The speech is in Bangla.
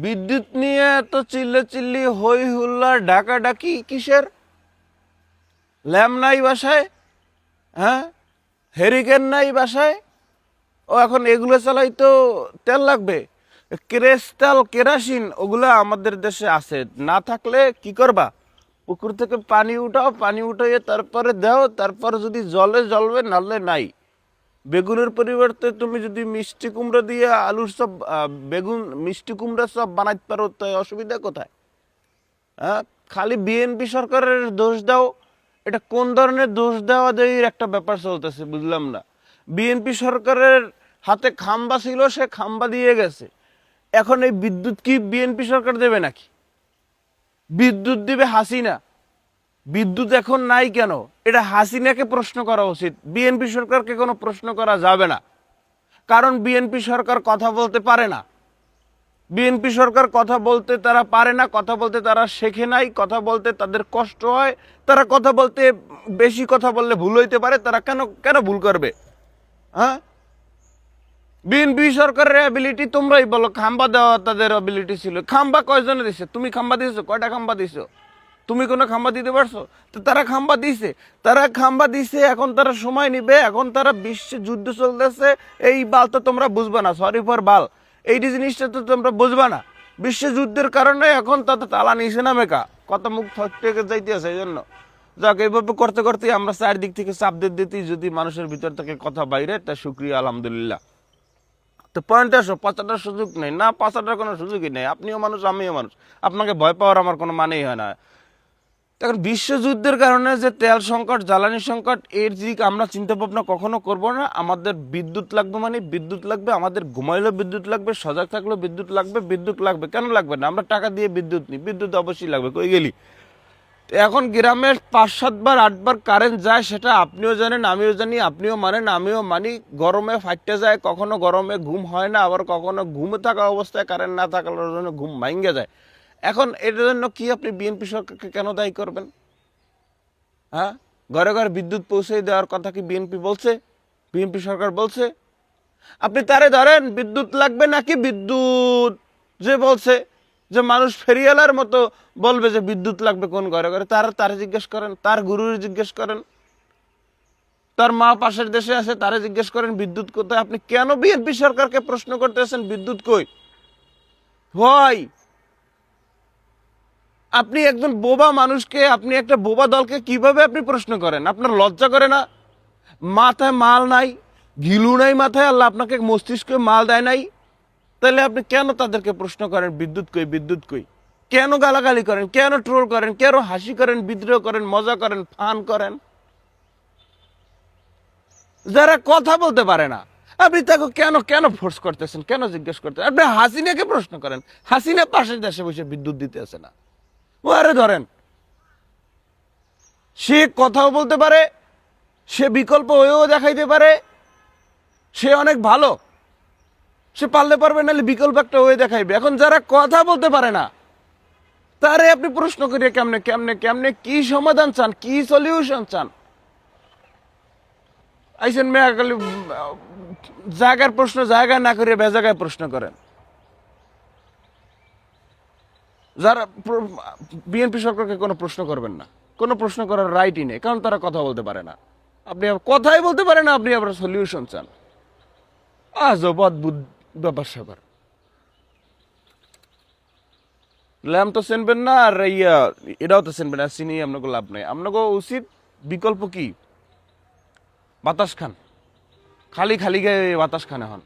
বিদ্যুৎ নিয়ে এত চিল্লাচিল্লি হই হুল্লা ডাকাডাকি কিসের? ল্যাম্প নাই বাসায়, হ্যাঁ, হেরিকেন নাই বাসায়, ও এখন এগুলো চালাই তো তেল লাগবে। ক্রেস্টাল কেরাসিন ওগুলো আমাদের দেশে আছে, না থাকলে কি করবা? পুকুর থেকে পানি উঠাও, পানি উঠাইয়ে তারপরে দাও, তারপর যদি জলে জ্বলবে, নাহলে নাই। বেগুনের পরিবর্তে তুমি যদি মিষ্টি কুমড়া দিয়ে আলুর সব বেগুন মিষ্টি কুমড়া সব বানাইতে পারো, তো অসুবিধা কোথায়? হ্যাঁ, খালি বিএনপি সরকারের দোষ দাও। এটা কোন ধরনের দোষ দেওয়া দেওয়ির একটা ব্যাপার চলতেছে, বুঝলাম না। বিএনপি সরকারের হাতে খাম্বা ছিল, সে খাম্বা দিয়ে গেছে। এখন এই বিদ্যুৎ কি বিএনপি সরকার দেবে নাকি? বিদ্যুৎ দিবে হাসিনা। বিদ্যুৎ এখন নাই কেন? এটা হাসিনাকে প্রশ্ন করা উচিত, বিএনপি সরকারকে কোনো প্রশ্ন করা যাবে না। কারণ বিএনপি সরকার কথা বলতে পারে না। বিএনপি সরকার কথা বলতে তারা পারে না, কথা বলতে তারা শেখে নাই, কথা বলতে তাদের কষ্ট হয়। তারা কথা বলতে, বেশি কথা বললে ভুল হইতে পারে, তারা কেন কেন ভুল করবে? হ্যাঁ, বিএনপি সরকারের অ্যাবিলিটি তোমরাই বলো, খাম্বা দেওয়া তাদের অ্যাবিলিটি ছিল। খাম্বা কয়জনে দিছে? তুমি খাম্বা দিয়েছো? কয়টা খাম্বা দিছো? তুমি কোনো খাম্বা দিতে পারছো? তো তারা খাম্বা দিছে, তারা খাম্বা দিছে, এখন তারা সময় নিবে। এখন তারা বিশ্বে যুদ্ধ চলতেছে, এই বাল তো তোমরা বুঝবা না, সরি ফর বাল, এই জিনিসটা তো তোমরা বুঝবা না। বিশ্ব যুদ্ধের কারণে এখন তাতে তালা নিচে না মেকা, কত মুখ থেকে যাইতে আছে। এই জন্য যাক, এইভাবে করতে করতে আমরা চারদিক থেকে চাপ দিতেই যদি মানুষের ভিতর থেকে কথা বাইরে, তা শুক্রিয়া, আলহামদুলিল্লাহ। তো পয়েন্টে আসো, পাঁচাটার সুযোগ নেই না, পাঁচাটার কোনো সুযোগই নেই। আপনিও মানুষ, আমিও মানুষ, আপনাকে ভয় পাওয়ার আমার কোনো মানেই হয় না। এখন বিশ্বযুদ্ধের কারণে যে তেল সংকট, জ্বালানি সংকট, এর দিক আমরা চিন্তা ভাবনা কখনো করব না। আমাদের বিদ্যুৎ লাগবে, মানে বিদ্যুৎ লাগবে। আমাদের ঘুমাইলেও বিদ্যুৎ লাগবে, সজাগ থাকলেও বিদ্যুৎ লাগবে। বিদ্যুৎ লাগবে, কেন লাগবে না? আমরা টাকা দিয়ে বিদ্যুৎ নিই, বিদ্যুৎ অবশ্যই লাগবে। কই গেলি? এখন গ্রামে 5-7 বার 8 বার কারেন্ট যায়, সেটা আপনিও জানেন, আমিও জানি, আপনিও মানেন, আমিও মানি। গরমে ফাইটে যায়, কখনো গরমে ঘুম হয় না, আবার কখনো ঘুমে থাকা অবস্থায় কারেন্ট না থাকার জন্য ঘুম ভাঙ্গে যায়। এখন এটার জন্য কি আপনি বিএনপি সরকারকে কেন দায়ী করবেন? হ্যাঁ, ঘরে ঘরে বিদ্যুৎ পৌঁছে দেওয়ার কথা কি বিএনপি বলছে? বিএনপি সরকার বলছে? আপনি তারে ধরেন, বিদ্যুৎ লাগবে নাকি? বিদ্যুৎ যে বলছে, যে মানুষ ফেরিয়ালার মতো বলবে যে বিদ্যুৎ লাগবে কোন ঘরে ঘরে, তারে জিজ্ঞেস করেন, তার গুরুর জিজ্ঞেস করেন, তার মা পাশের দেশে আছে, তারে জিজ্ঞেস করেন বিদ্যুৎ কোথায়। আপনি কেন বিএনপি সরকারকে প্রশ্ন করতেছেন বিদ্যুৎ কই? ভয়। আপনি একজন বোবা মানুষকে, আপনি একটা বোবা দলকে কিভাবে আপনি প্রশ্ন করেন? আপনার লজ্জা করে না? মাথায় মাল নাই, ঘিলু নাই মাথায়, আল্লাহ আপনাকে মস্তিষ্কে মাল দেয় নাই, তাহলে আপনি কেন তাদেরকে প্রশ্ন করেন বিদ্যুৎ কই, বিদ্যুৎ কই? কেন গালাগালি করেন, কেন ট্রোল করেন, কেন হাসি করেন, বিদ্রোহ করেন, মজা করেন, ফান করেন? যারা কথা বলতে পারে না, আপনি তাকে কেন কেন ফোর্স করতেছেন, কেন জিজ্ঞেস করতেছেন? আপনি হাসিনাকে প্রশ্ন করেন, হাসিনা পাশের দেশে বসে বিদ্যুৎ দিতে আসে না, ও আরে ধরেন, সে কথাও বলতে পারে, সে বিকল্প হয়েও দেখাইতে পারে, সে অনেক ভালো, সে পারলে পারবে, নাহলে বিকল্প একটা হয়ে দেখাইবে। এখন যারা কথা বলতে পারে না, তারে আপনি প্রশ্ন করিয়ে কেমনে কেমনে কেমনে কি সমাধান চান, কি সলিউশন চান? আইসেন মেয়া খালি জায়গার প্রশ্ন জায়গায় না করিয়ে বেজায়গায় প্রশ্ন করেন। যারা বিএনপি সরকারকে কোনো প্রশ্ন করবেন না, কোনো প্রশ্ন করার রাইটই নেই, কারণ তারা কথা বলতে পারে না। আপনি কথাই বলতে পারেন না, আপনি আবার সলিউশন চান। আজব অদ্ভুত ব্যাপার স্যাপার। ল্যাম্প তো চিনবেন না, আর এটাও তো চিনবেন না, চিনি আপনাকে লাভ নেই। আপনাকে উচিত বিকল্প কি? বাতাস খান, খালি খালি গায়ে বাতাস খান এখন।